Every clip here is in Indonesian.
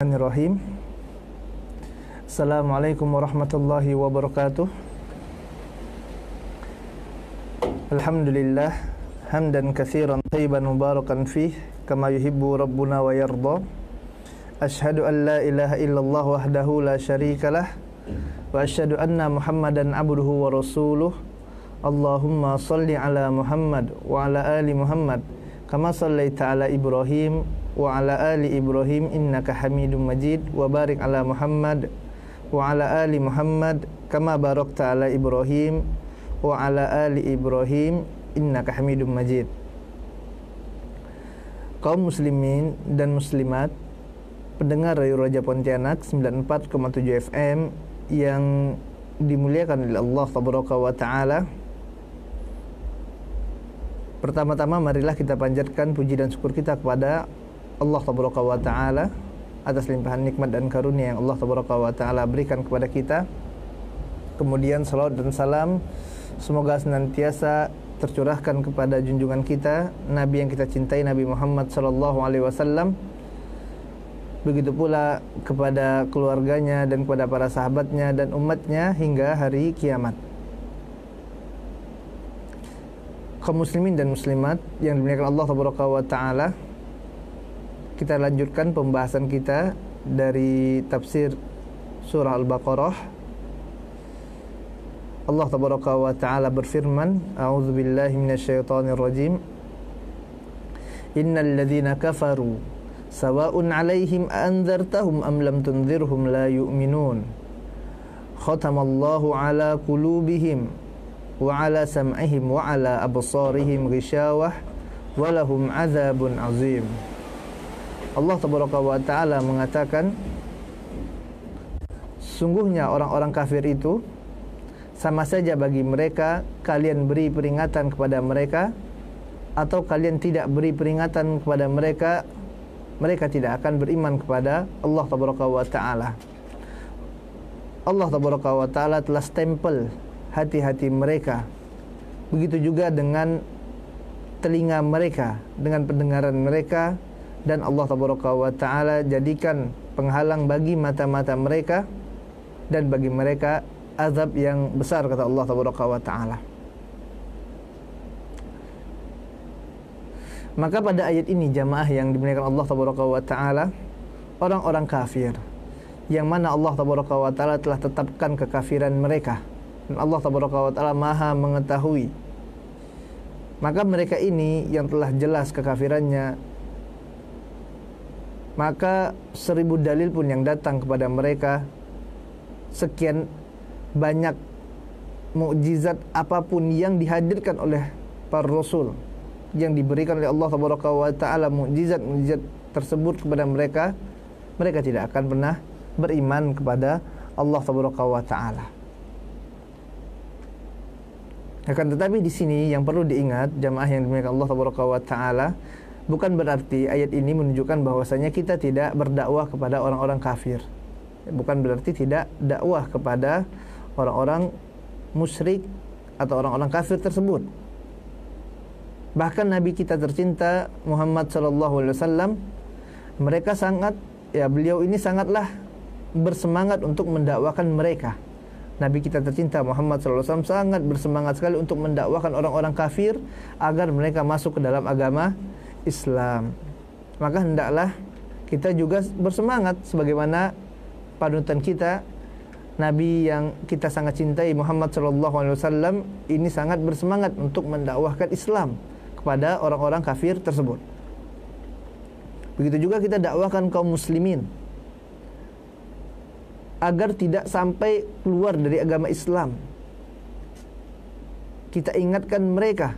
Bismillahirrahmanirrahim. Assalamualaikum warahmatullahi wabarakatuh. Alhamdulillah hamdan katsiran thayyiban mubarakan fih kama yuhibbu rabbuna wa yarda. Asyhadu an la ilaha illallah wahdahu la syarikalah wa asyhadu anna Muhammadan abduhu wa rasuluh. Allahumma salli ala Muhammad wa ala ali Muhammad kama sallaita ala Ibrahim wa ala ali Ibrahim innaka Hamidum Majid wa barik ala Muhammad wa ala ali Muhammad kama barakta ala Ibrahim wa ala ali Ibrahim innaka Hamidum Majid. Kaum muslimin dan muslimat, pendengar Radio Raja Pontianak 94,7 FM yang dimuliakan oleh Allah Tabaraka wa Ta'ala. Pertama-tama marilah kita panjatkan puji dan syukur kita kepada Allah Tabaraka wa Ta'ala atas limpahan nikmat dan karunia yang Allah Tabaraka wa Ta'ala berikan kepada kita. Kemudian salawat dan salam semoga senantiasa tercurahkan kepada junjungan kita, Nabi yang kita cintai, Nabi Muhammad sallallahu alaihi wasallam. Begitu pula kepada keluarganya dan kepada para sahabatnya dan umatnya hingga hari kiamat. Kaum muslimin dan muslimat yang dimuliakan Allah Tabaraka wa Ta'ala, kita lanjutkan pembahasan kita dari tafsir surah Al-Baqarah. Allah Tabaraka wa Ta'ala berfirman, A'udzubillahi minasyaitonirrajim. Innal ladzina kafaru sawa'un 'alaihim anzartahum am lam tunzirhum la yu'minun. Khatamallahu 'ala qulubihim wa 'ala sam'ihim wa 'ala absarihim ghishawah wa lahum 'adzabun 'azim. Allah Tabaraka wa Ta'ala mengatakan, sungguhnya orang-orang kafir itu sama saja bagi mereka kalian beri peringatan kepada mereka atau kalian tidak beri peringatan kepada mereka, mereka tidak akan beriman kepada Allah Tabaraka wa Ta'ala. Allah Tabaraka wa Ta'ala telah stempel hati-hati mereka. Begitu juga dengan telinga mereka, dengan pendengaran mereka, dan Allah Tabaraka wa Ta'ala jadikan penghalang bagi mata-mata mereka dan bagi mereka azab yang besar, kata Allah Tabaraka wa Ta'ala. Maka pada ayat ini jamaah yang dimuliakan Allah Tabaraka wa Ta'ala, orang-orang kafir yang mana Allah Tabaraka wa Ta'ala telah tetapkan kekafiran mereka dan Allah Tabaraka wa Ta'ala maha mengetahui, maka mereka ini yang telah jelas kekafirannya, maka 1000 dalil pun yang datang kepada mereka, sekian banyak mukjizat apapun yang dihadirkan oleh para rasul yang diberikan oleh Allah Tabaraka wa Ta'ala, mukjizat-mukjizat tersebut kepada mereka, mereka tidak akan pernah beriman kepada Allah Tabaraka wa Ta'ala. Akan tetapi di sini yang perlu diingat jamaah yang dimuliakan Allah Tabaraka wa Ta'ala, bukan berarti ayat ini menunjukkan bahwasanya kita tidak berdakwah kepada orang-orang kafir. Bukan berarti tidak dakwah kepada orang-orang musyrik atau orang-orang kafir tersebut. Bahkan Nabi kita tercinta Muhammad sallallahu alaihi wasallam, mereka sangat, beliau ini sangatlah bersemangat untuk mendakwakan mereka. Nabi kita tercinta Muhammad sallallahu alaihi wasallam sangat bersemangat sekali untuk mendakwakan orang-orang kafir agar mereka masuk ke dalam agama Islam. Maka hendaklah kita juga bersemangat sebagaimana panutan kita, Nabi yang kita sangat cintai Muhammad sallallahu alaihi wasallam ini sangat bersemangat untuk mendakwahkan Islam kepada orang-orang kafir tersebut. Begitu juga kita dakwahkan kaum muslimin agar tidak sampai keluar dari agama Islam. Kita ingatkan mereka,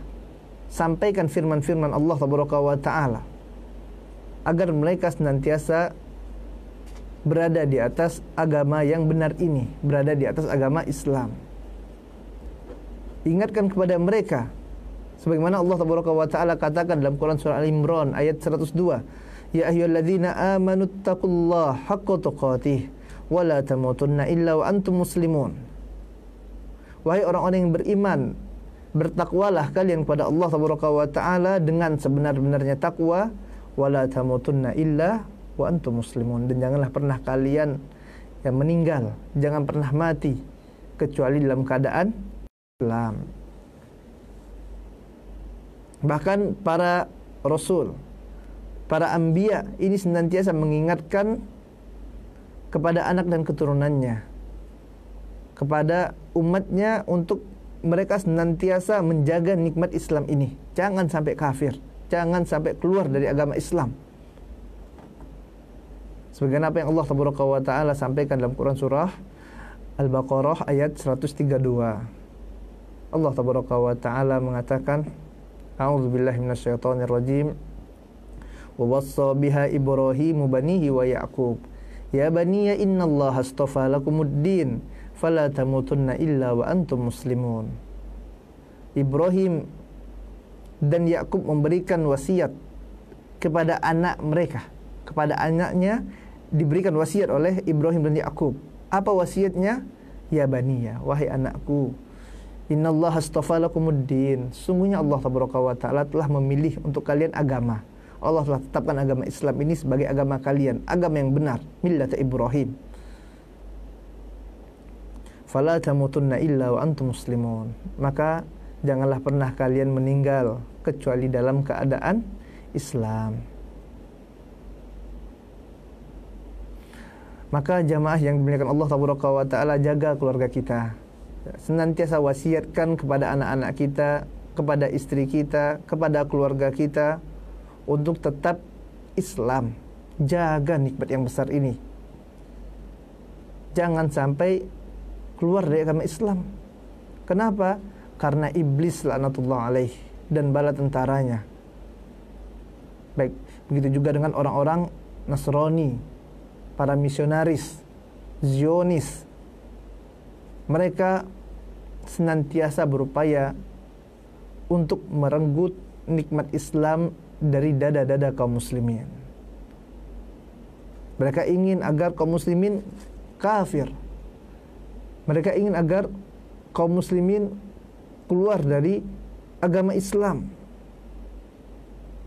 sampaikan firman-firman Allah Tabaraka wa Ta'ala agar mereka senantiasa berada di atas agama yang benar ini, berada di atas agama Islam. Ingatkan kepada mereka sebagaimana Allah Tabaraka wa Ta'ala katakan dalam Quran surah Al-Imran ayat 102, ya ayyuhalladzina amanu taqullaha haqqa tuqatih wa la tamutunna illa wa antum muslimun. Wahai orang-orang yang beriman, bertakwalah kalian kepada Allah Tabaraka wa Ta'ala dengan sebenar-benarnya takwa, wala tamutunna illa wa antum muslimun, dan janganlah pernah kalian yang meninggal, jangan pernah mati kecuali dalam keadaan Islam. Bahkan para rasul, para anbiya ini senantiasa mengingatkan kepada anak dan keturunannya, kepada umatnya, untuk mereka senantiasa menjaga nikmat Islam ini. Jangan sampai kafir, jangan sampai keluar dari agama Islam. Sebagaimana apa yang Allah Taala sampaikan dalam Quran surah Al-Baqarah ayat 132. Allah Taala mengatakan, A'udzubillahi minasyaitonirrajim. Wa wassa biha Ibrahimu banihi wa Ya'qub. Ya baniya innallaha astafa lakumuddin fala tamutunna illa wa antum muslimun. Ibrahim dan Yakub memberikan wasiat kepada anak mereka, kepada anaknya diberikan wasiat oleh Ibrahim dan Yakub. Apa wasiatnya? Ya baniya, wahai anakku, innallaha astafa lakumuddin, sungguhnya Allah Taala telah memilih untuk kalian agama. Allah telah tetapkan agama Islam ini sebagai agama kalian, agama yang benar, millat Ibrahim. Fala tamutunna illa wa antum muslimun. Maka janganlah pernah kalian meninggal kecuali dalam keadaan Islam. Maka jamaah yang dimuliakan Allah Taala, jaga keluarga kita. Senantiasa wasiatkan kepada anak-anak kita, kepada istri kita, kepada keluarga kita untuk tetap Islam. Jaga nikmat yang besar ini. Jangan sampai keluar dari agama Islam. Kenapa? Karena iblis laknatullah alaih dan bala tentaranya. Baik, begitu juga dengan orang-orang Nasrani, para misionaris, Zionis. Mereka senantiasa berupaya untuk merenggut nikmat Islam dari dada-dada kaum muslimin. Mereka ingin agar kaum muslimin kafir. Mereka ingin agar kaum muslimin keluar dari agama Islam.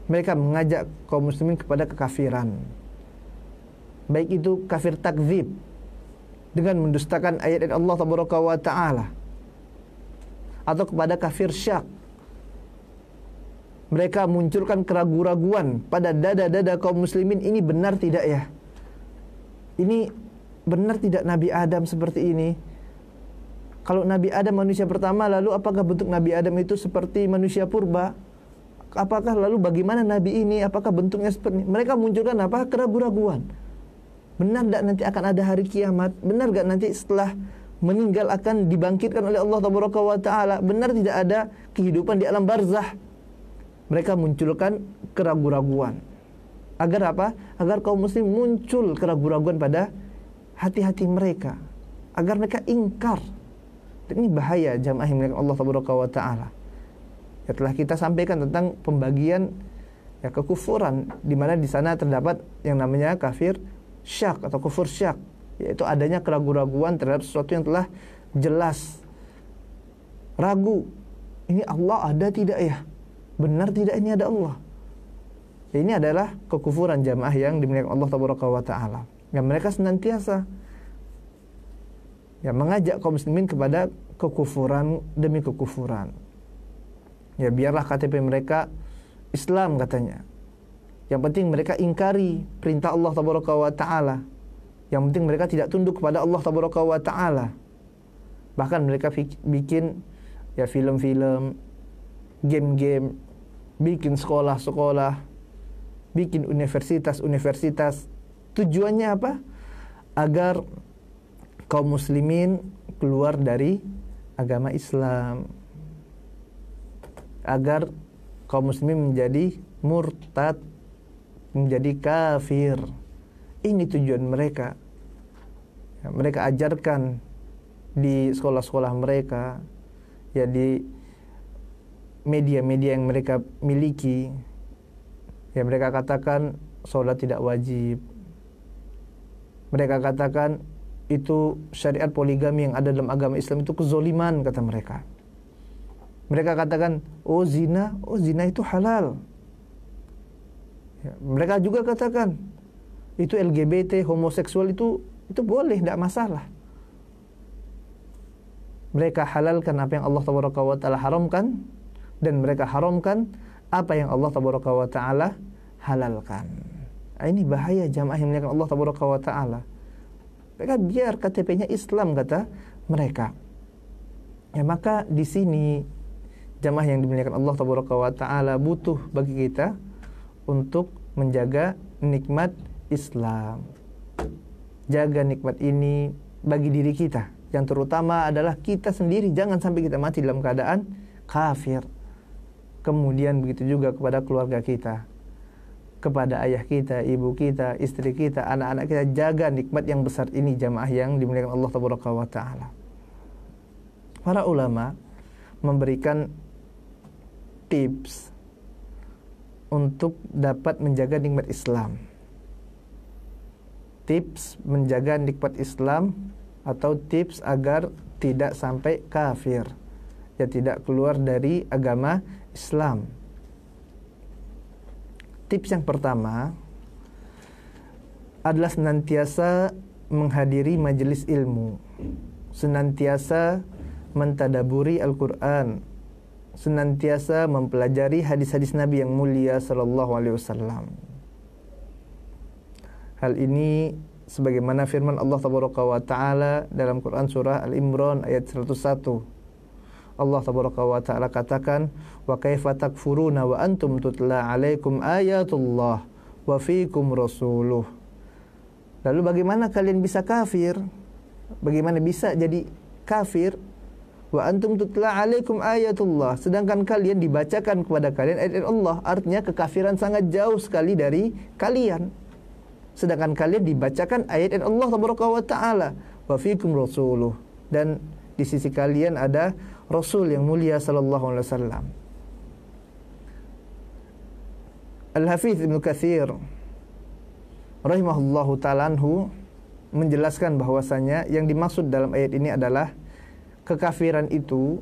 Mereka mengajak kaum muslimin kepada kekafiran. Baik itu kafir takdzib, dengan mendustakan ayat-ayat Allah Taala, atau kepada kafir syak. Mereka munculkan keraguan-raguan pada dada-dada kaum muslimin, ini benar tidak ya? Ini benar tidak Nabi Adam seperti ini? Kalau Nabi Adam manusia pertama, lalu apakah bentuk Nabi Adam itu seperti manusia purba? Apakah lalu bagaimana Nabi ini? Apakah bentuknya seperti ini? Mereka munculkan apa? Keraguan-raguan. Benar tidak nanti akan ada hari kiamat? Benar tidak nanti setelah meninggal akan dibangkitkan oleh Allah Taala? Benar tidak ada kehidupan di alam barzah? Mereka munculkan keraguan-raguan. Agar apa? Agar kaum muslim muncul keraguan-raguan pada hati-hati mereka, agar mereka ingkar. Dan ini bahaya jamaah yang Allah Taala. Ya, telah kita sampaikan tentang pembagian ya kekufuran, di mana di sana terdapat yang namanya kafir syak atau kufur syak, yaitu adanya keraguan-raguan terhadap sesuatu yang telah jelas. Ragu, ini Allah ada tidak ya? Benar tidak ini ada Allah? Ya, ini adalah kekufuran jamaah yang dimuliakan Allah Taala. Ya, mereka senantiasa ya mengajak kaum muslimin kepada kekufuran demi kekufuran. Ya, biarlah KTP mereka Islam katanya. Yang penting mereka ingkari perintah Allah Taala. Yang penting mereka tidak tunduk kepada Allah Taala. Bahkan mereka bikin ya film-film, game-game, bikin sekolah-sekolah, bikin universitas-universitas. Tujuannya apa? Agar kaum muslimin keluar dari agama Islam, agar kaum muslimin menjadi murtad, menjadi kafir. Ini tujuan mereka. Ya, mereka ajarkan di sekolah-sekolah mereka, ya di media-media yang mereka miliki. Ya, mereka katakan sholat tidak wajib. Mereka katakan itu syariat poligami yang ada dalam agama Islam itu kezoliman, kata mereka. Mereka katakan, oh zina itu halal. Ya, mereka juga katakan, Itu LGBT, homoseksual itu boleh, tidak masalah. Mereka halalkan apa yang Allah Tabaraka wa Ta'ala haramkan, dan mereka haramkan apa yang Allah Tabaraka wa Ta'ala halalkan. Ini bahaya jamaah yang muliakan Allah Tabaraka wa Ta'ala. Mereka biar KTP-nya Islam, kata mereka. Ya, maka di sini jamaah yang dimuliakan Allah Tabaraka wa Ta'ala butuh bagi kita untuk menjaga nikmat Islam. Jaga nikmat ini bagi diri kita. Yang terutama adalah kita sendiri. Jangan sampai kita mati dalam keadaan kafir. Kemudian begitu juga kepada keluarga kita, kepada ayah kita, ibu kita, istri kita, anak-anak kita. Jaga nikmat yang besar ini jamaah yang dimuliakan Allah Tabaraka wa Ta'ala. Para ulama memberikan tips untuk dapat menjaga nikmat Islam. Tips menjaga nikmat Islam atau tips agar tidak sampai kafir, ya, tidak keluar dari agama Islam. Tips yang pertama adalah senantiasa menghadiri majelis ilmu, senantiasa mentadaburi Al-Quran, senantiasa mempelajari hadis-hadis Nabi yang mulia sallallahu alaihi wasallam. Hal ini sebagaimana firman Allah Tabaraka wa Ta'ala dalam Quran surah Al-Imran ayat 101. Allah Tabaraka wa Ta'ala katakan, "Wa kaifa takfuruna wa antum tutla 'alaikum ayatullah wa fiikum rasuluh." Lalu bagaimana kalian bisa kafir? Bagaimana bisa jadi kafir? Wa antum tutla 'alaikum ayatullah, sedangkan kalian dibacakan kepada kalian ayat Allah. Artinya kekafiran sangat jauh sekali dari kalian. Sedangkan kalian dibacakan ayat Allah Tabaraka wa Ta'ala, wa fiikum rasuluh, dan di sisi kalian ada Rasul yang mulia sallallahu alaihi wasallam. Al-Hafidz Ibnu Katsir rahimahullahu ta'ala anhu menjelaskan bahwasanya yang dimaksud dalam ayat ini adalah kekafiran itu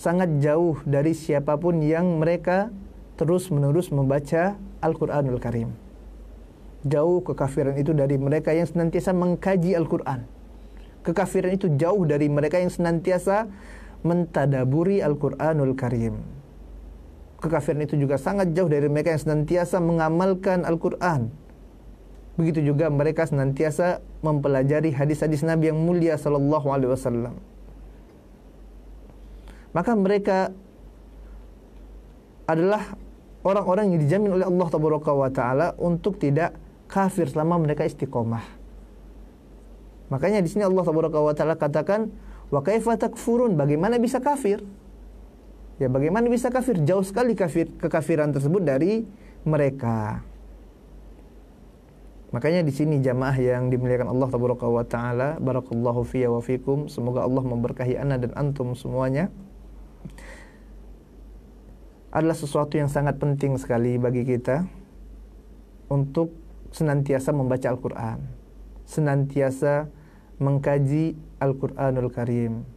sangat jauh dari siapapun yang mereka terus-menerus membaca Al-Qur'anul Karim. Jauh kekafiran itu dari mereka yang senantiasa mengkaji Al-Quran. Kekafiran itu jauh dari mereka yang senantiasa mentadaburi Al-Quranul Karim. Kekafiran itu juga sangat jauh dari mereka yang senantiasa mengamalkan Al-Quran. Begitu juga mereka senantiasa mempelajari hadis-hadis Nabi yang mulia sallallahu alaihi wasallam. Maka mereka adalah orang-orang yang dijamin oleh Allah Tabaraka wa Ta'ala untuk tidak kafir selama mereka istiqomah. Makanya di sini Allah Tabaraka wa Ta'ala katakan, wa kaifa takfurun, bagaimana bisa kafir? Ya, bagaimana bisa kafir? Jauh sekali kekafiran tersebut dari mereka. Makanya di sini jamaah yang dimuliakan Allah Tabaraka wa Ta'ala, barakallahu fiyya wa fikum, semoga Allah memberkahi ana dan antum semuanya. Adalah sesuatu yang sangat penting sekali bagi kita untuk senantiasa membaca Al-Quran, senantiasa mengkaji Al-Quranul Karim,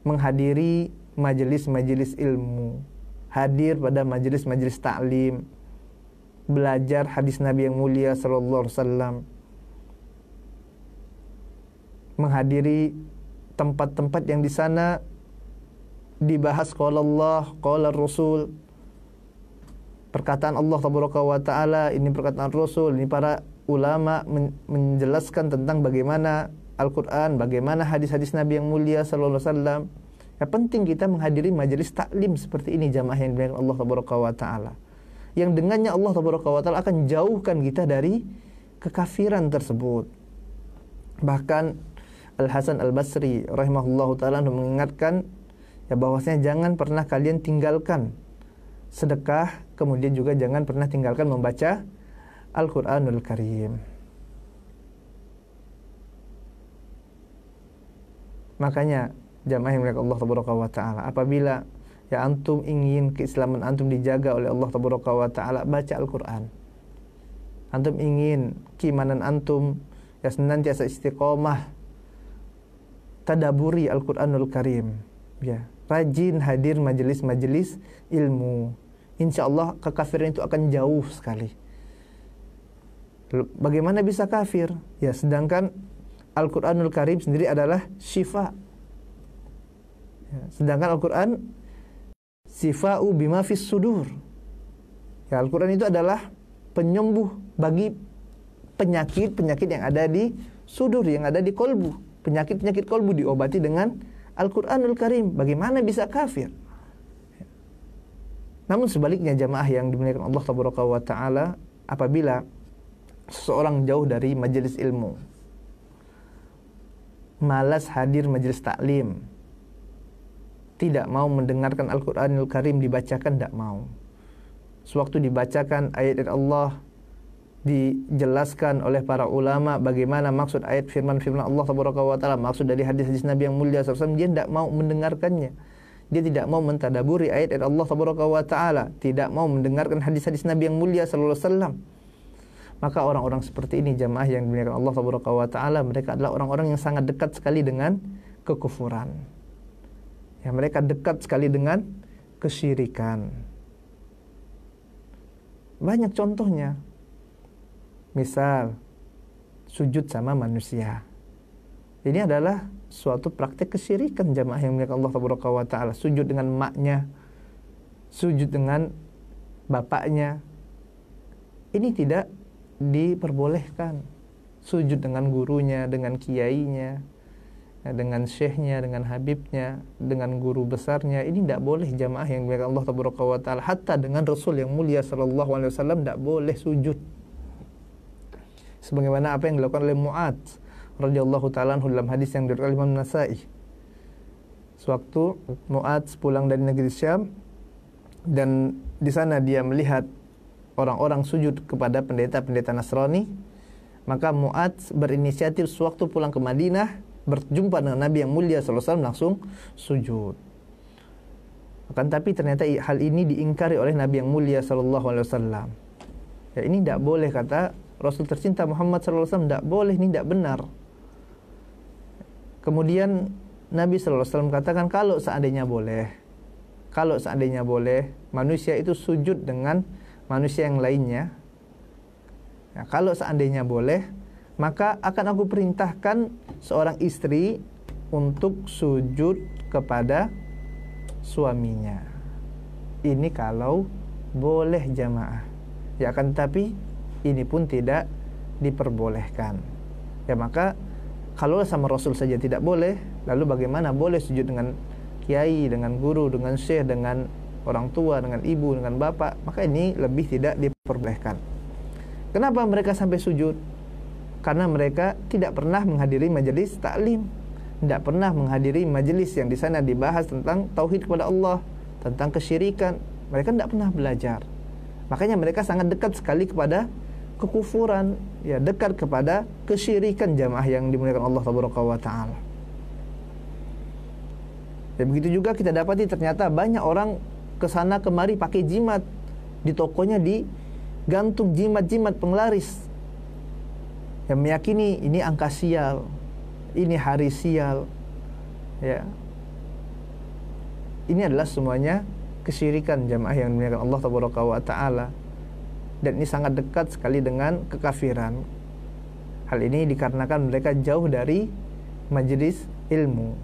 menghadiri majelis-majelis ilmu, hadir pada majelis-majelis ta'lim, belajar hadis Nabi yang mulia sallallahu alaihi wasallam, menghadiri tempat-tempat yang di sana dibahas qala Allah, qala Rasul, perkataan Allah Tabaraka wa Ta'ala, ini perkataan Rasul, ini para ulama menjelaskan tentang bagaimana Al-Quran, bagaimana hadis-hadis Nabi yang mulia sallallahu alaihi wasallam. Ya, penting kita menghadiri majelis taklim seperti ini jamaah yang dimuliakan Allah Tabaraka wa Ta'ala, yang dengannya Allah Tabaraka wa Ta'ala akan jauhkan kita dari kekafiran tersebut. Bahkan Al-Hasan Al-Basri rahimahullahu ta'ala mengingatkan ya bahwasanya jangan pernah kalian tinggalkan sedekah, kemudian juga jangan pernah tinggalkan membaca Al-Quranul Karim. Makanya jamaah yang dimuliakan Allah Tabaraka wa Ta'ala, apabila ya antum ingin keislaman antum dijaga oleh Allah Tabaraka wa Ta'ala, baca Al-Quran. Antum ingin keimanan antum ya senantiasa istiqomah, tadaburi Al-Quranul Karim, ya rajin hadir majelis-majelis ilmu. Insya Allah kekafiran itu akan jauh sekali. Bagaimana bisa kafir? Ya, sedangkan Al-Quranul Karim sendiri adalah syifa. Ya, sedangkan Al-Quran sifa'u bima fis sudur. Ya, Al-Quran itu adalah penyembuh bagi penyakit-penyakit yang ada di sudur, yang ada di kolbu. Penyakit-penyakit kolbu diobati dengan Al-Quranul Karim. Bagaimana bisa kafir? Namun sebaliknya jamaah yang dimuliakan Allah Ta'ala, apabila seseorang jauh dari majelis ilmu, malas hadir majelis taklim, tidak mau mendengarkan Al-Quranul Karim dibacakan, tidak mau. Sewaktu dibacakan ayat Allah, dijelaskan oleh para ulama bagaimana maksud ayat firman-firman Allah Ta'ala, maksud dari hadis-hadis Nabi yang mulia SAW, dia tidak mau mendengarkannya. Dia tidak mau mentadaburi ayat-ayat Allah Ta'ala, tidak mau mendengarkan hadis-hadis Nabi yang mulia SAW. Maka orang-orang seperti ini jamaah yang dimuliakan Allah Ta'ala, mereka adalah orang-orang yang sangat dekat sekali dengan kekufuran. Ya, mereka dekat sekali dengan kesyirikan. Banyak contohnya. Misal sujud sama manusia. Ini adalah suatu praktek kesyirikan jamaah yang dimuliakan Allah Ta'ala. Sujud dengan maknya, sujud dengan bapaknya, ini tidak diperbolehkan. Sujud dengan gurunya, dengan kiainya, dengan syekhnya, dengan habibnya, dengan guru besarnya, ini tidak boleh jamaah yang dimuliakan Allah Ta'ala. Hatta dengan Rasul yang mulia sallallahu alaihi wasallam tidak boleh sujud. Sebagaimana apa yang dilakukan oleh Mu'adz radhiyallahu ta'ala anhu dalam hadis yang diriwayatkan Imam Nasa'i. Sewaktu Mu'adz pulang dari negeri Syam, dan di sana dia melihat orang-orang sujud kepada pendeta-pendeta Nasrani, maka Mu'adz berinisiatif sewaktu pulang ke Madinah, berjumpa dengan Nabi yang mulia sallallahu alaihi wasallam, langsung sujud. Akan tapi ternyata hal ini diingkari oleh Nabi yang mulia sallallahu alaihi wasallam. Ya, ini tidak boleh, kata Rasul tercinta Muhammad sallallahu alaihi wasallam, tidak boleh, ini tidak benar. Kemudian Nabi sallallahu alaihi wasallam katakan, kalau seandainya boleh manusia itu sujud dengan manusia yang lainnya, ya, kalau seandainya boleh, maka akan aku perintahkan seorang istri untuk sujud kepada suaminya. Ini kalau boleh jamaah. Ya, akan tetapi ini pun tidak diperbolehkan. Ya, maka kalau sama Rasul saja tidak boleh, lalu bagaimana boleh sujud dengan kiai, dengan guru, dengan syekh, dengan orang tua, dengan ibu, dengan bapak? Maka ini lebih tidak diperbolehkan. Kenapa mereka sampai sujud? Karena mereka tidak pernah menghadiri majelis taklim, tidak pernah menghadiri majelis yang di sana dibahas tentang tauhid kepada Allah, tentang kesyirikan. Mereka tidak pernah belajar. Makanya mereka sangat dekat sekali kepada kekufuran, ya, dekat kepada kesyirikan jamaah yang dimuliakan Allah Ta'ala. Dan begitu juga kita dapati ternyata banyak orang kesana kemari pakai jimat. Di tokonya digantung jimat-jimat penglaris yang meyakini ini angka sial, ini hari sial, ya. Ini adalah semuanya kesyirikan jamaah yang dimuliakan Allah Ta'ala. Dan ini sangat dekat sekali dengan kekafiran. Hal ini dikarenakan mereka jauh dari majelis ilmu,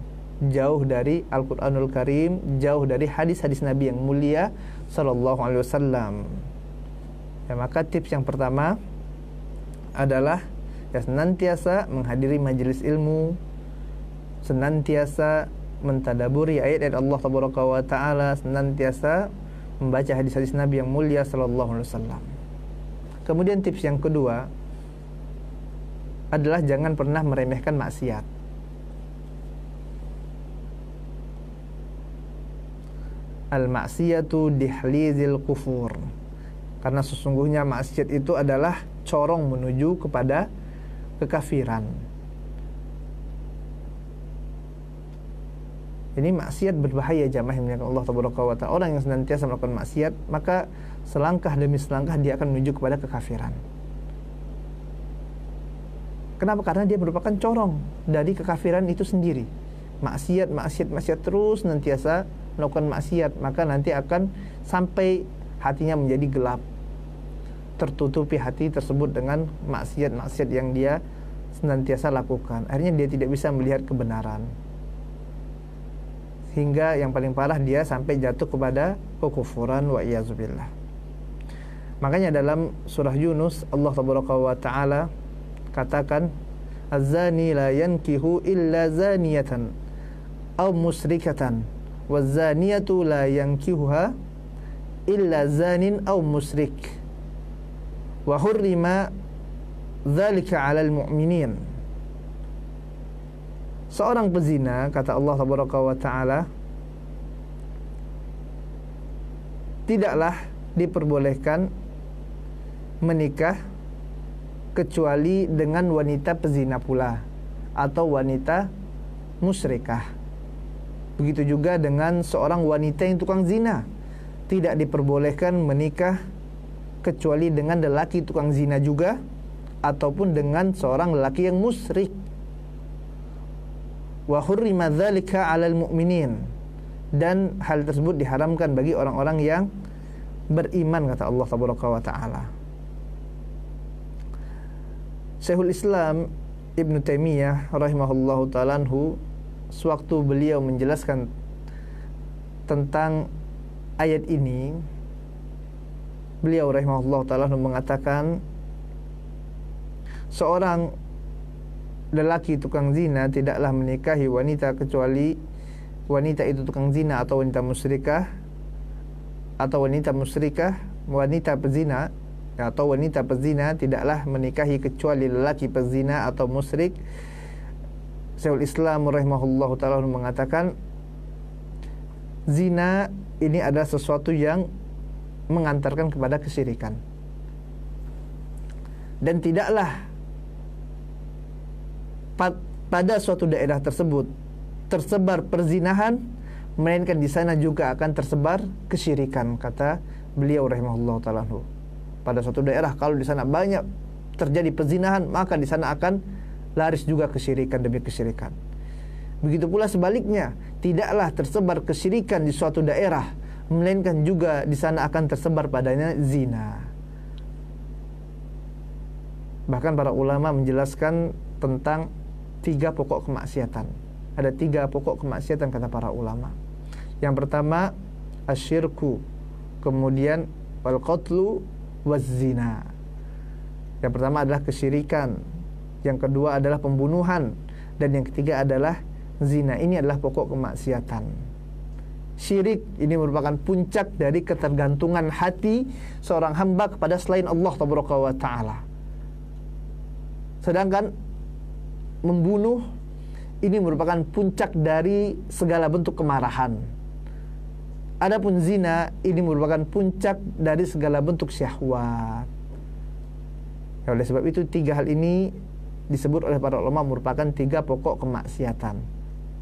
jauh dari Al-Quranul Karim, jauh dari hadis-hadis Nabi yang mulia sallallahu alaihi wasallam. Ya, maka tips yang pertama adalah ya, senantiasa menghadiri majelis ilmu, senantiasa mentadaburi ayat-ayat Allah Ta'ala, senantiasa membaca hadis-hadis Nabi yang mulia sallallahu alaihi wasallam. Kemudian tips yang kedua adalah jangan pernah meremehkan maksiat. Al-maksiyatu dihlizil kufur. Karena sesungguhnya maksiat itu adalah corong menuju kepada kekafiran. Ini maksiat berbahaya jamaah yang dimuliakan Allah Ta'ala. Orang yang senantiasa melakukan maksiat, maka selangkah demi selangkah dia akan menuju kepada kekafiran. Kenapa? Karena dia merupakan corong dari kekafiran itu sendiri. Maksiat terus senantiasa melakukan maksiat, maka nanti akan sampai hatinya menjadi gelap. tertutupi hati tersebut dengan maksiat-maksiat yang dia senantiasa lakukan. Akhirnya dia tidak bisa melihat kebenaran. Hingga yang paling parah dia sampai jatuh kepada kekufuran wa iyazubillah. Makanya dalam surah Yunus Allah tabaraka wa taala katakan, az-zani la yankihu illa zaniyatan aw musyrikatan waz-zaniyatu la yankihuha illa zanin aw musyrik wa hurrima dzalika 'alal mu'minin. Seorang pezina, kata Allah tabaraka wa taala, tidaklah diperbolehkan menikah kecuali dengan wanita pezina pula atau wanita musyrikah. Begitu juga dengan seorang wanita yang tukang zina, tidak diperbolehkan menikah kecuali dengan lelaki tukang zina juga ataupun dengan seorang lelaki yang musyrik. Wa hurrima dzalika 'alal mu'minin, dan hal tersebut diharamkan bagi orang-orang yang beriman, kata Allah tabaraka wa taala. Syekhul Islam Ibn Taimiyah rahimahullahu ta'ala anhu, sewaktu beliau menjelaskan tentang ayat ini, beliau rahimahullahu ta'ala anhu mengatakan, seorang lelaki tukang zina tidaklah menikahi wanita kecuali wanita itu tukang zina atau wanita musyrikah, atau wanita pezina atau wanita pezina tidaklah menikahi kecuali lelaki pezina atau musyrik. Syekhul Islam rahimahullahu ta'ala mengatakan, zina ini adalah sesuatu yang mengantarkan kepada kesyirikan, dan tidaklah pada suatu daerah tersebut tersebar perzinahan, melainkan di sana juga akan tersebar kesyirikan, kata beliau rahimahullahu ta'ala. Pada suatu daerah kalau di sana banyak terjadi perzinahan, maka di sana akan laris juga kesyirikan demi kesyirikan. Begitu pula sebaliknya, tidaklah tersebar kesyirikan di suatu daerah, melainkan juga di sana akan tersebar padanya zina. Bahkan para ulama menjelaskan tentang 3 pokok kemaksiatan. Ada 3 pokok kemaksiatan, kata para ulama. Yang pertama asyirku, kemudian wal qatlu waz zina. Yang pertama adalah kesyirikan, yang kedua adalah pembunuhan, dan yang ketiga adalah zina. Ini adalah pokok kemaksiatan. Syirik ini merupakan puncak dari ketergantungan hati seorang hamba kepada selain Allah tabaraka wa taala. Sedangkan membunuh ini merupakan puncak dari segala bentuk kemarahan. Adapun zina ini merupakan puncak dari segala bentuk syahwat. Ya, oleh sebab itu 3 hal ini disebut oleh para ulama merupakan 3 pokok kemaksiatan: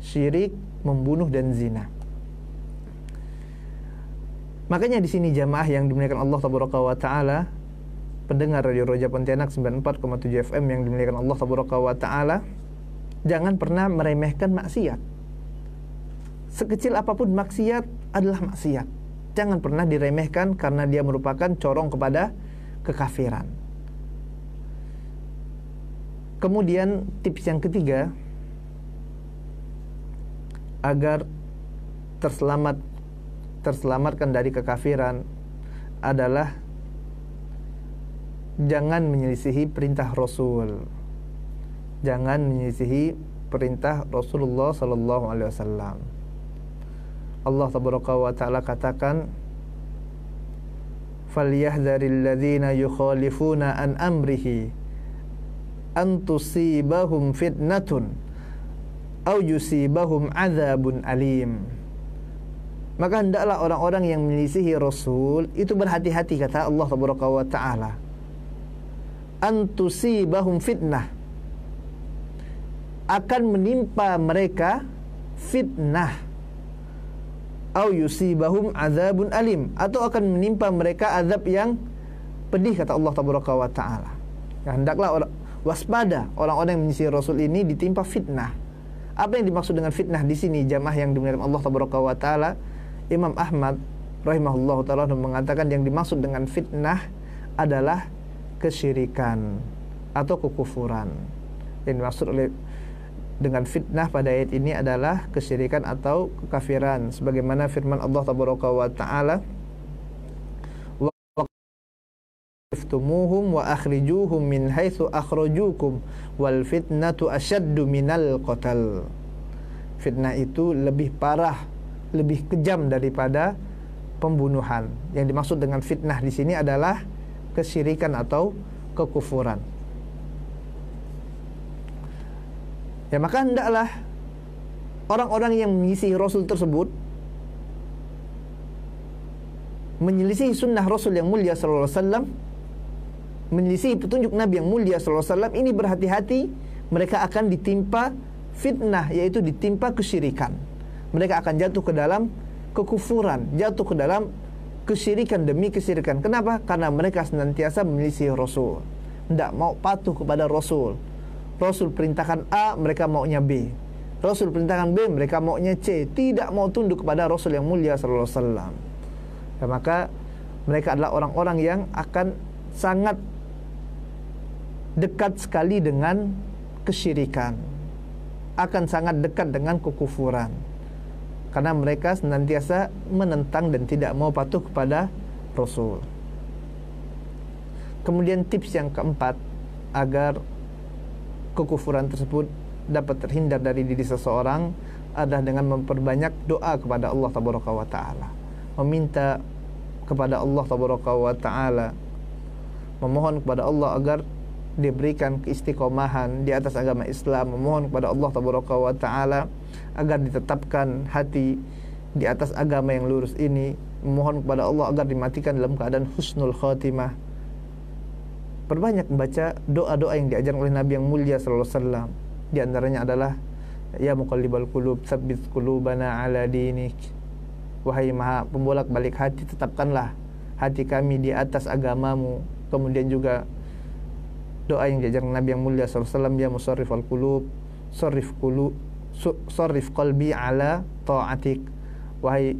syirik, membunuh, dan zina. Makanya di sini jamaah yang dimuliakan Allah tabaraka wa taala, pendengar Radio Roja Pontianak 94,7 FM yang dimuliakan Allah tabaraka wa taala, jangan pernah meremehkan maksiat. Sekecil apapun maksiat adalah maksiat. Jangan pernah diremehkan karena dia merupakan corong kepada kekafiran. Kemudian tips yang ketiga agar terselamatkan dari kekafiran adalah jangan menyelisihi perintah Rasul. Jangan menyelisihi perintah Rasulullah sallallahu alaihi wasallam. Allah tabaraka wa taala katakan, "Falyahdharil ladzina yukhalifuna an amrihi an tusibahum fitnatun aw yusibahum adzabun alim." Maka hendaklah orang-orang yang menyelisihi Rasul itu berhati-hati, kata Allah tabaraka wa taala. An tusibahum fitnah, akan menimpa mereka fitnah, au yusibahum adzabun alim, atau akan menimpa mereka azab yang pedih, kata Allah tabaraka wa taala. Ya, hendaklah waspada orang-orang yang menyisir Rasul ini ditimpa fitnah. Apa yang dimaksud dengan fitnah di sini jamaah yang dimuliakan Allah tabaraka wa taala? Imam Ahmad rahimahullahu taala mengatakan yang dimaksud dengan fitnah adalah kesyirikan atau kekufuran. Yang dimaksud dengan fitnah pada ayat ini adalah kesyirikan atau kekafiran, sebagaimana firman Allah tabaraka wa taala, wa iftumuhum wa akhrijuhum min haitsu akhrajukum wal fitnatu asyaddu minal qatl. Fitnah itu lebih parah, lebih kejam daripada pembunuhan. Yang dimaksud dengan fitnah di sini adalah kesyirikan atau kekufuran. Ya, maka hendaklah orang-orang yang mengisi Rasul tersebut menyelisih sunnah Rasul yang mulia sallallahu alaihi wasallam, menyelisih petunjuk Nabi yang mulia sallallahu alaihi wasallam, ini berhati-hati, mereka akan ditimpa fitnah, yaitu ditimpa kesyirikan. Mereka akan jatuh ke dalam kekufuran, jatuh ke dalam kesyirikan demi kesyirikan. Kenapa? Karena mereka senantiasa menyelisih Rasul, tidak mau patuh kepada Rasul. Rasul perintahkan A, mereka maunya B. Rasul perintahkan B, mereka maunya C. Tidak mau tunduk kepada Rasul yang mulia sallallahu alaihi wasallam. Dan maka mereka adalah orang-orang yang akan sangat dekat sekali dengan kesyirikan, akan sangat dekat dengan kekufuran, karena mereka senantiasa menentang dan tidak mau patuh kepada Rasul. Kemudian tips yang keempat agar kekufuran tersebut dapat terhindar dari diri seseorang adalah dengan memperbanyak doa kepada Allah tabaraka wa taala, meminta kepada Allah tabaraka wa taala, memohon kepada Allah agar diberikan keistiqomahan di atas agama Islam, memohon kepada Allah tabaraka wa taala agar ditetapkan hati di atas agama yang lurus ini, memohon kepada Allah agar dimatikan dalam keadaan husnul khatimah. Perbanyak membaca doa-doa yang diajarkan oleh Nabi yang mulia sallallahu alaihi wasallam. Di antaranya adalah ya muqallibal qulub tsabbit qulubana ala dinik. Wahai Maha pembolak-balik hati, tetapkanlah hati kami di atas agamamu. Kemudian juga doa yang diajarkan Nabi yang mulia sallallahu alaihi wasallam, ya musarrifal qulub sarrif qalbi ala ta'atik. Wahai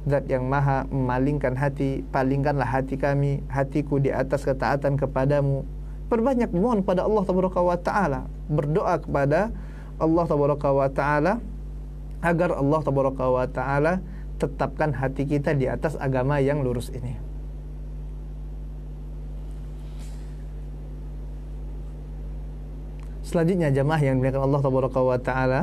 Zat yang maha memalingkan hati, palingkanlah hati kami, hatiku di atas ketaatan kepadamu. Perbanyak mohon kepada Allah tabaraka wa taala, berdoa kepada Allah tabaraka wa taala agar Allah tabaraka wa taala tetapkan hati kita di atas agama yang lurus ini. Selanjutnya jamaah yang dimuliakan Allah tabaraka wa taala,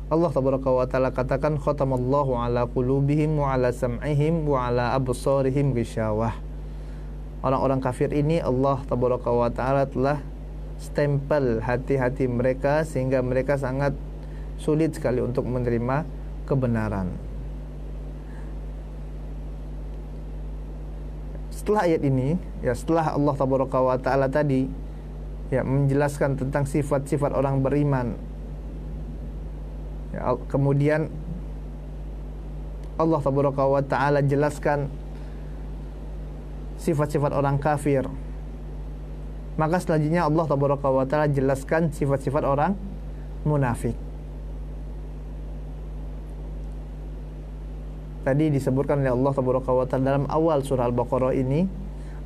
Allah tabaraka wa taala katakan khatamallahu ala qulubihim wa ala sam'ihim wa ala absarihim ghisyawah. Orang-orang kafir ini Allah tabaraka wa taala telah stempel hati-hati mereka sehingga mereka sangat sulit sekali untuk menerima kebenaran. Setelah ayat ini, ya setelah Allah tabaraka wa taala tadi ya menjelaskan tentang sifat-sifat orang beriman, ya, kemudian Allah tabaraka wa taala jelaskan sifat-sifat orang kafir. Maka selanjutnya Allah tabaraka wa taala jelaskan sifat-sifat orang munafik. Tadi disebutkan oleh Allah tabaraka wa taala dalam awal surah Al-Baqarah ini,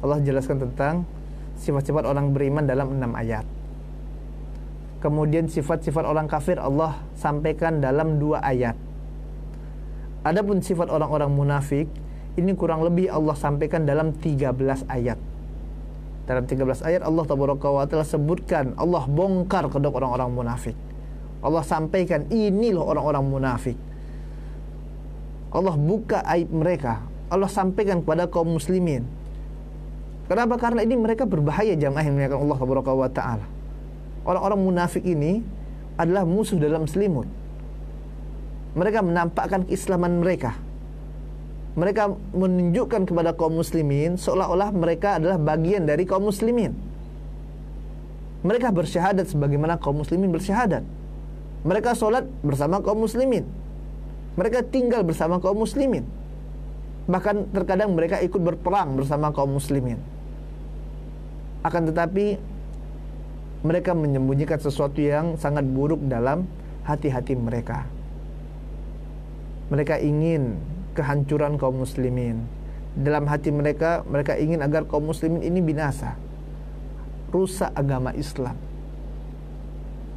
Allah jelaskan tentang sifat-sifat orang beriman dalam 6 ayat. Kemudian sifat-sifat orang kafir Allah sampaikan dalam 2 ayat. Adapun sifat orang-orang munafik ini kurang lebih Allah sampaikan dalam 13 ayat. Dalam 13 ayat Allah tabaraka wa taala sebutkan, Allah bongkar kedok orang-orang munafik. Allah sampaikan ini loh orang-orang munafik. Allah buka aib mereka. Allah sampaikan kepada kaum muslimin. Kenapa? Karena ini mereka berbahaya jamaah yang dimuliakan Allah tabaraka wa taala. Orang-orang munafik ini adalah musuh dalam selimut. Mereka menampakkan keislaman mereka. Mereka menunjukkan kepada kaum muslimin seolah-olah mereka adalah bagian dari kaum muslimin. Mereka bersyahadat sebagaimana kaum muslimin bersyahadat. Mereka sholat bersama kaum muslimin. Mereka tinggal bersama kaum muslimin. Bahkan terkadang mereka ikut berperang bersama kaum muslimin. Akan tetapi mereka menyembunyikan sesuatu yang sangat buruk dalam hati-hati mereka. Mereka ingin kehancuran kaum muslimin. dalam hati mereka, mereka ingin agar kaum muslimin ini binasa, rusak agama Islam.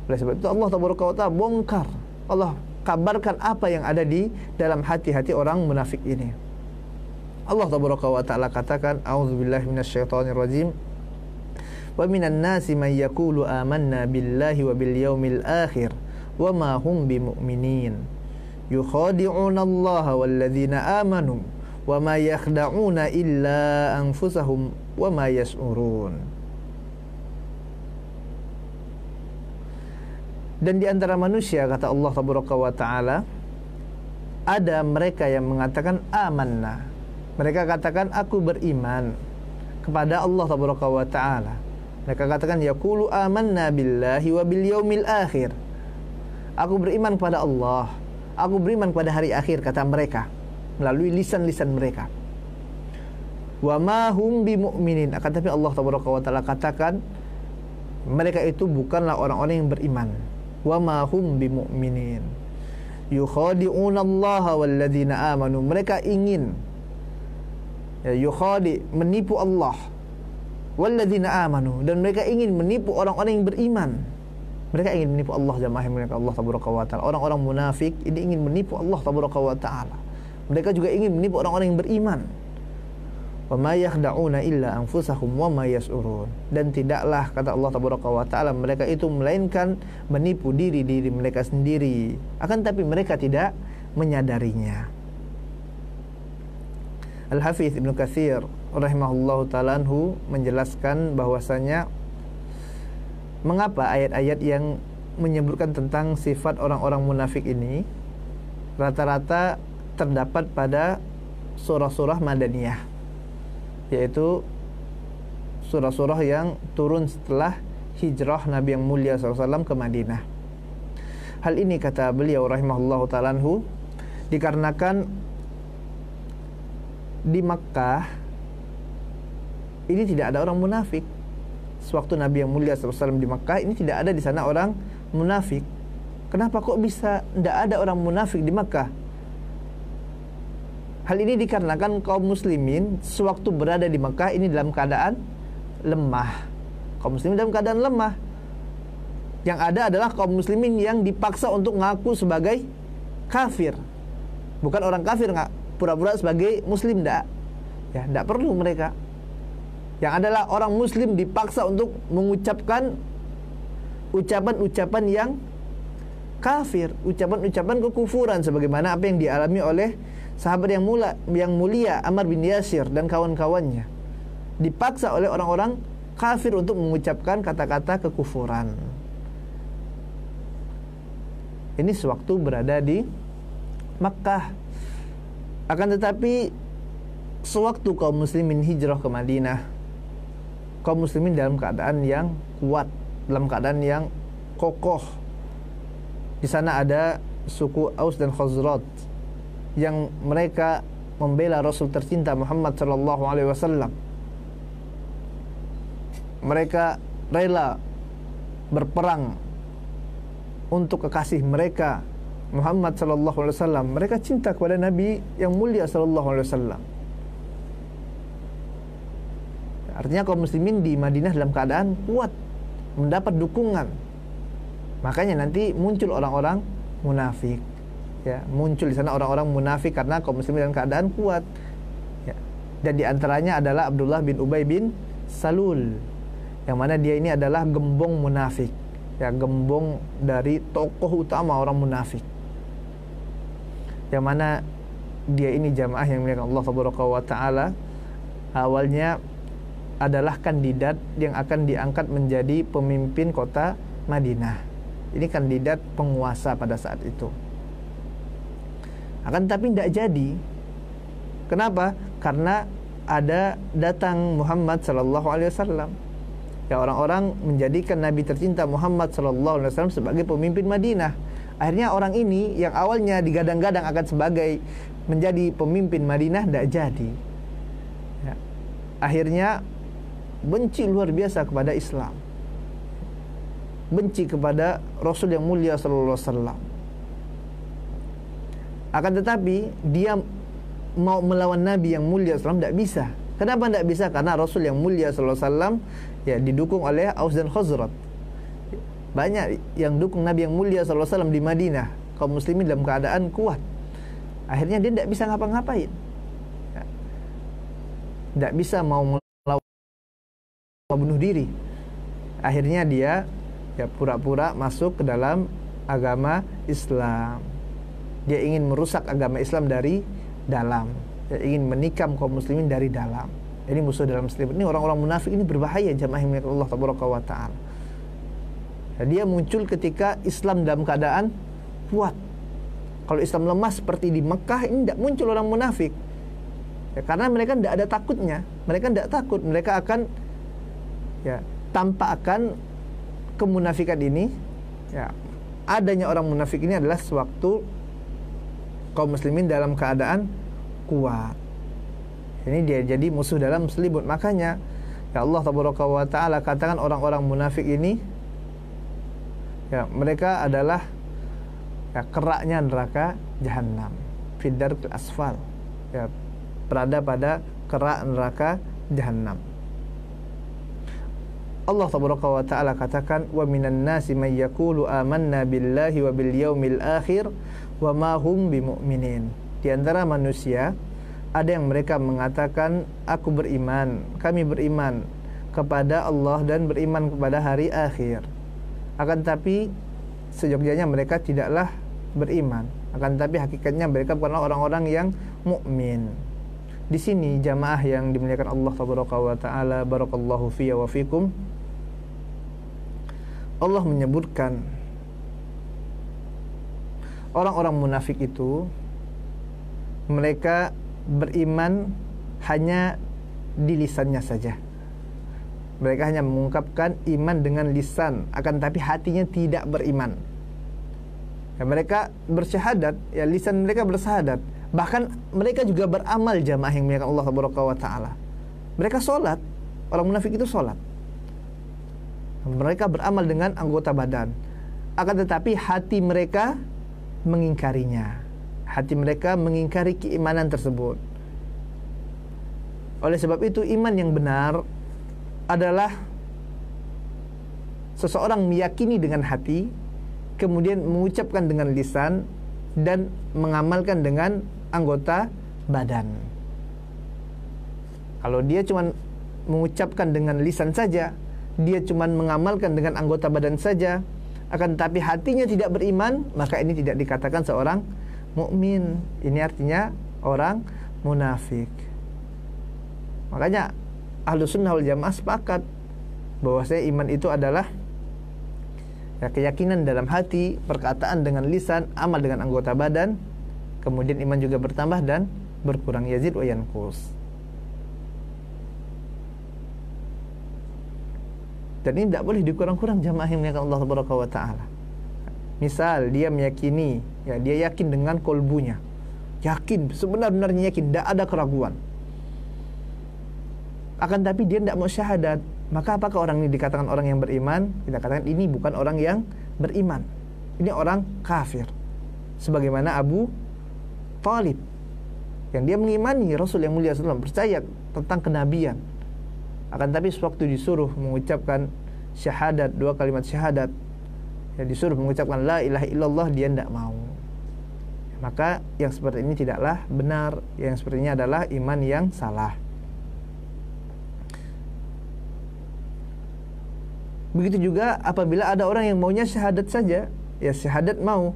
Oleh sebab itu Allah Taala bongkar, Allah kabarkan apa yang ada di dalam hati-hati orang munafik ini. Allah Taala katakan, a'udzubillahi minasyaitonirrajim. Wa minan nasi man yaqulu amanna billahi wa bil yaumil akhir wa ma hum bimu'minin. Yukhadi'una Allah wal ladzina amanu wa ma yakhda'una illa anfusahum wa ma yash'urun. Dan di antara manusia, kata Allah Taala, ada mereka yang mengatakan amanna. Mereka katakan aku beriman kepada Allah Taala. Mereka katakan yaqulu amanna billahi wa bil yaumil akhir. Aku beriman kepada Allah, aku beriman kepada hari akhir, kata mereka melalui lisan-lisan mereka. Wa ma hum bimu'minin. Akan tapi Allah Taala katakan mereka itu bukanlah orang-orang yang beriman. Wa ma hum bimu'minin. Yukhadi'una Allah wal ladzina amanu. Mereka ingin menipu Allah wal ladzina amanu, dan mereka ingin menipu orang-orang yang beriman. Mereka ingin menipu Allah, jamaah yang mulia Allah Taala. Orang-orang munafik ini ingin menipu Allah Taala. Mereka juga ingin menipu orang-orang yang beriman. Wa ma yakhda'una illa anfusahum wa ma yash'urun. Dan tidaklah, kata Allah Taala, mereka itu melainkan menipu diri mereka sendiri, akan tapi mereka tidak menyadarinya. Al-Hafidz Ibnu Katsir rahimahullahu ta'ala anhu menjelaskan bahwasanya mengapa ayat-ayat yang menyebutkan tentang sifat orang-orang munafik ini rata-rata terdapat pada surah-surah Madaniyah, yaitu surah-surah yang turun setelah hijrah Nabi yang mulia SAW ke Madinah. Hal ini, kata beliau rahimahullahu ta'ala anhu, dikarenakan di Makkah ini tidak ada orang munafik. Sewaktu Nabi yang mulia SAW di Makkah ini tidak ada di sana orang munafik. Kenapa kok bisa tidak ada orang munafik di Makkah? Hal ini dikarenakan kaum muslimin sewaktu berada di Makkah ini dalam keadaan lemah. Kaum muslimin dalam keadaan lemah. Yang ada adalah kaum muslimin yang dipaksa untuk ngaku sebagai kafir. Bukan orang kafir nggak pura-pura sebagai muslim, enggak. Ya, enggak perlu mereka. Yang adalah orang muslim dipaksa untuk mengucapkan ucapan-ucapan yang kafir, ucapan-ucapan kekufuran, sebagaimana apa yang dialami oleh sahabat yang mulia Ammar bin Yasir dan kawan-kawannya. Dipaksa oleh orang-orang kafir untuk mengucapkan kata-kata kekufuran. Ini sewaktu berada di Makkah. Akan tetapi sewaktu kaum muslimin hijrah ke Madinah, kaum muslimin dalam keadaan yang kuat, dalam keadaan yang kokoh. Di sana ada suku Aus dan Khazraj yang mereka membela Rasul tercinta Muhammad sallallahu alaihi wasallam. Mereka rela berperang untuk kekasih mereka Muhammad sallallahu alaihi wasallam. Mereka cinta kepada Nabi yang mulia sallallahu alaihi wasallam. Artinya kaum muslimin di Madinah dalam keadaan kuat, mendapat dukungan. Makanya nanti muncul orang-orang munafik. Ya, muncul di sana orang-orang munafik karena kaum muslimin dalam keadaan kuat. Ya. Dan di antaranya adalah Abdullah bin Ubay bin Salul, yang mana dia ini adalah gembong munafik. Ya, gembong dari tokoh utama orang munafik. Yang mana dia ini jamaah yang milik Allah Subhanahu wa taala awalnya adalah kandidat yang akan diangkat menjadi pemimpin kota Madinah. Ini kandidat penguasa pada saat itu. Akan tapi tidak jadi. Kenapa? Karena ada datang Muhammad sallallahu alaihi wasallam. Ya, orang-orang menjadikan Nabi tercinta Muhammad sallallahu alaihi wasallam sebagai pemimpin Madinah. Akhirnya orang ini yang awalnya digadang-gadang akan sebagai menjadi pemimpin Madinah tidak jadi. Ya. Akhirnya benci luar biasa kepada Islam, benci kepada Rasul yang mulia sallallahu alaihi wasallam. Akan tetapi dia mau melawan Nabi yang mulia SAW tidak bisa. Kenapa tidak bisa? Karena Rasul yang mulia SAW ya didukung oleh Aus dan Khazraj. Banyak yang dukung Nabi yang mulia SAW di Madinah. Kaum muslimin dalam keadaan kuat. Akhirnya dia tidak bisa ngapa-ngapain. Tidak bisa mau melawan, mau bunuh diri. Akhirnya dia ya pura-pura masuk ke dalam agama Islam. Dia ingin merusak agama Islam dari dalam. Dia ingin menikam kaum muslimin dari dalam. Ini musuh dalam Islam. Ini orang-orang munafik ini berbahaya, jamaah yang dimuliakan Allah tabaraka wa taala. Dia muncul ketika Islam dalam keadaan kuat. Kalau Islam lemah seperti di Mekah, ini tidak muncul orang munafik. Ya, karena mereka tidak ada takutnya. Mereka tidak takut. Mereka akan ya tampakkan kemunafikan ini. Ya, adanya orang munafik ini adalah sewaktu kaum muslimin dalam keadaan kuat. Ini dia jadi musuh dalam selimut. Makanya ya Allah tabaraka wa taala katakan orang-orang munafik ini ya mereka adalah ya keraknya neraka jahanam, fidarkil asfal. Ya, berada pada kerak neraka jahanam. Allah tabaraka wa taala katakan wa minan nasi may yaqulu amanna billahi wa bil yaumil akhir wa ma hum bimumin. Di antara manusia ada yang mereka mengatakan aku beriman, kami beriman kepada Allah dan beriman kepada hari akhir. Akan tapi sejogja mereka tidaklah beriman. Akan tapi hakikatnya mereka bukanlah orang-orang yang mukmin. Di sini jamaah yang dimuliakan Allah tabaraka wa taala, barakallahu fiyya wa fikum. Allah menyebutkan orang-orang munafik itu mereka beriman hanya di lisannya saja. Mereka hanya mengungkapkan iman dengan lisan, akan tapi hatinya tidak beriman. Ya, mereka bersyahadat, ya lisan mereka bersyahadat. Bahkan mereka juga beramal, jamaah yang dimuliakan Allah tabaraka wa taala. Mereka sholat, orang munafik itu sholat. Mereka beramal dengan anggota badan, akan tetapi hati mereka mengingkarinya. Hati mereka mengingkari keimanan tersebut. Oleh sebab itu iman yang benar adalah seseorang meyakini dengan hati, kemudian mengucapkan dengan lisan, dan mengamalkan dengan anggota badan. Kalau dia cuma mengucapkan dengan lisan saja, dia cuma mengamalkan dengan anggota badan saja, akan tapi hatinya tidak beriman, maka ini tidak dikatakan seorang mukmin. Ini artinya orang munafik. Makanya Ahlus Sunnah wal Jamaah sepakat bahwasanya iman itu adalah ya, keyakinan dalam hati, perkataan dengan lisan, amal dengan anggota badan, kemudian iman juga bertambah dan berkurang, yazid wa yanqus. Dan ini tidak boleh dikurang-kurang, jamaah yang dimuliakan Allah tabaraka wa taala. Misal dia meyakini, ya dia yakin dengan kolbunya, yakin, sebenar-benarnya yakin, tidak ada keraguan. Akan tapi dia tidak mau syahadat, maka apakah orang ini dikatakan orang yang beriman? Kita katakan ini bukan orang yang beriman, ini orang kafir. Sebagaimana Abu Talib, yang dia mengimani Rasul yang mulia SAW, percaya tentang kenabian. Akan tapi sewaktu disuruh mengucapkan syahadat, 2 kalimat syahadat, ya disuruh mengucapkan la ilaha illallah, dia tidak mau. Maka yang seperti ini tidaklah benar. Yang seperti ini adalah iman yang salah. Begitu juga apabila ada orang yang maunya syahadat saja, ya syahadat mau,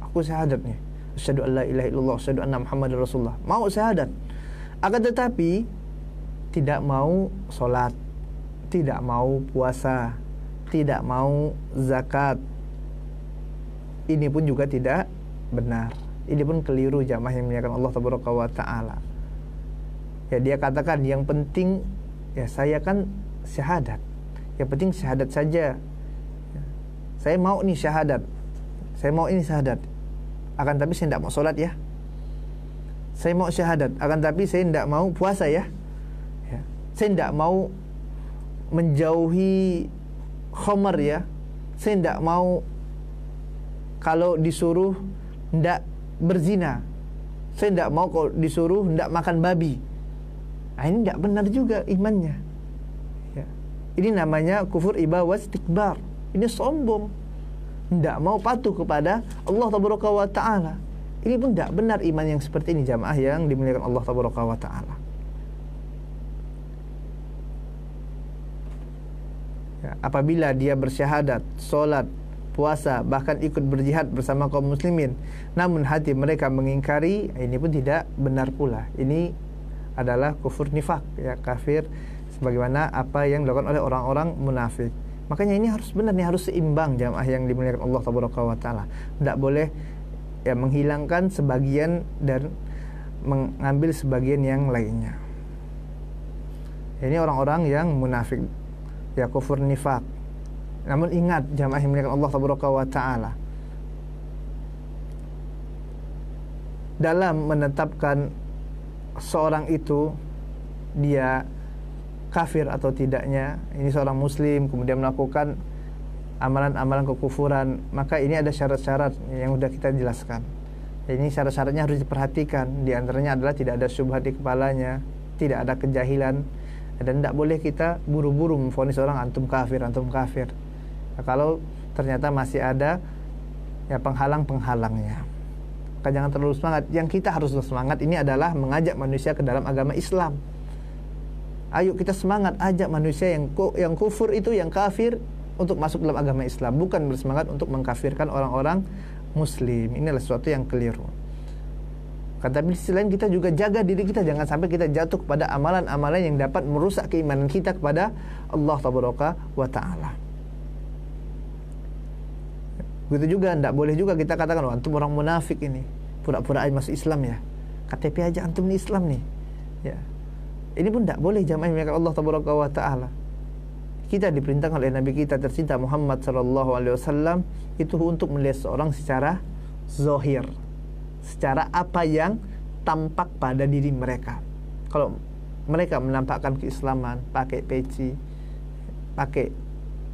aku syahadat nih, asyhadu an la ilaha illallah, asyhadu anna muhammadar rasulullah, mau syahadat, akan tetapi tidak mau sholat, tidak mau puasa, tidak mau zakat. Ini pun juga tidak benar. Ini pun keliru, jamaah yang dimuliakan Allah tabaraka wa taala. Ya dia katakan yang penting ya saya kan syahadat, yang penting syahadat saja. Saya mau nih syahadat, saya mau ini syahadat, akan tapi saya tidak mau sholat ya. Saya mau syahadat, akan tapi saya tidak mau puasa ya. Saya tidak mau menjauhi khamar ya. Saya tidak mau kalau disuruh tidak berzina. Saya tidak mau kalau disuruh tidak makan babi. Nah, ini tidak benar juga imannya. Ya. Ini namanya kufur iba wastikbar. Ini sombong. Tidak mau patuh kepada Allah Tabaraka wa Ta'ala. Ini pun tidak benar iman yang seperti ini, jamaah yang dimuliakan Allah Tabaraka wa Ta'ala. Ya, apabila dia bersyahadat, solat, puasa, bahkan ikut berjihad bersama kaum muslimin, namun hati mereka mengingkari, ini pun tidak benar pula. Ini adalah kufur nifak, ya, kafir sebagaimana apa yang dilakukan oleh orang-orang munafik. Makanya ini harus benar, ini harus seimbang, jamaah yang dimuliakan Allah Tabaraka wa Ta'ala. Tidak boleh ya menghilangkan sebagian dan mengambil sebagian yang lainnya. Ini orang-orang yang munafik, ya, kufur nifak. Namun ingat, jamaah yang dimuliakan Allah Tabaraka wa Ta'ala, dalam menetapkan seorang itu dia kafir atau tidaknya, ini seorang muslim kemudian melakukan amalan-amalan kekufuran, maka ini ada syarat-syarat yang sudah kita jelaskan. Ini syarat-syaratnya harus diperhatikan. Di antaranya adalah tidak ada syubhat di kepalanya, tidak ada kejahilan, dan tidak boleh kita buru-buru memvonis orang antum kafir, antum kafir. Nah, kalau ternyata masih ada ya penghalang-penghalangnya, maka jangan terlalu semangat. Yang kita harus semangat ini adalah mengajak manusia ke dalam agama Islam. Ayo kita semangat ajak manusia yang kufur itu, yang kafir, untuk masuk dalam agama Islam, bukan bersemangat untuk mengkafirkan orang-orang muslim. Ini adalah sesuatu yang keliru. Tapi di sisi lain kita juga jaga diri kita, jangan sampai kita jatuh kepada amalan-amalan yang dapat merusak keimanan kita kepada Allah Tabaraka wa Ta'ala. Begitu juga tidak boleh juga kita katakan, oh, antum orang munafik ini, pura-pura aja masuk Islam ya, KTP aja antum ini Islam nih, ya. Ini pun tidak boleh, jamaah yang Allah Tabaraka wa Ta'ala. Kita diperintahkan oleh Nabi kita tercinta Muhammad sallallahu alaihi wasallam itu untuk melihat seorang secara zahir, secara apa yang tampak pada diri mereka. Kalau mereka menampakkan keislaman, pakai peci, pakai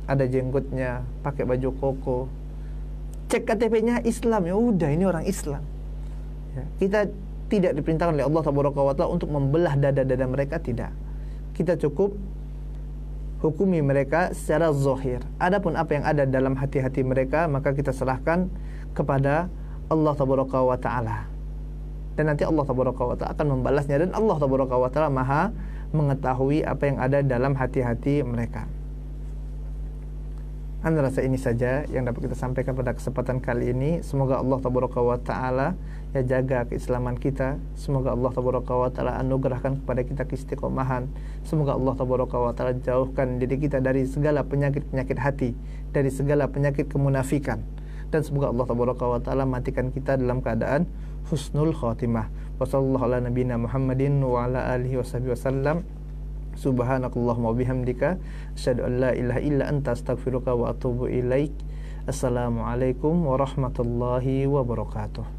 ada jenggotnya, pakai baju koko, cek KTP-nya Islam, ya udah ini orang Islam. Ya, kita tidak diperintahkan oleh Allah Tabaraka wa Ta'ala untuk membelah dada-dada mereka, tidak. Kita cukup hukumi mereka secara zahir. Adapun apa yang ada dalam hati-hati mereka, maka kita serahkan kepada Allah Tabaraka wa Ta'ala. Dan nanti Allah Tabaraka wa Ta'ala akan membalasnya, dan Allah Tabaraka wa Ta'ala Maha mengetahui apa yang ada dalam hati-hati mereka. Anda rasa ini saja yang dapat kita sampaikan pada kesempatan kali ini. Semoga Allah Tabaraka wa Ta'ala ya jaga keislaman kita. Semoga Allah Tabaraka wa Ta'ala anugerahkan kepada kita keistiqomahan. Semoga Allah Tabaraka wa Ta'ala jauhkan diri kita dari segala penyakit-penyakit hati, dari segala penyakit kemunafikan. Dan semoga Allah Tabaraka wa Ta'ala matikan kita dalam keadaan husnul khatimah. Wassallallahu ala nabiyina Muhammadin wa ala alihi washabihi wasallam. Subhanakallahumma wabihamdika asyhadu an la ilaha illa anta astaghfiruka wa atubu ilaik. Assalamualaikum warahmatullahi wabarakatuh.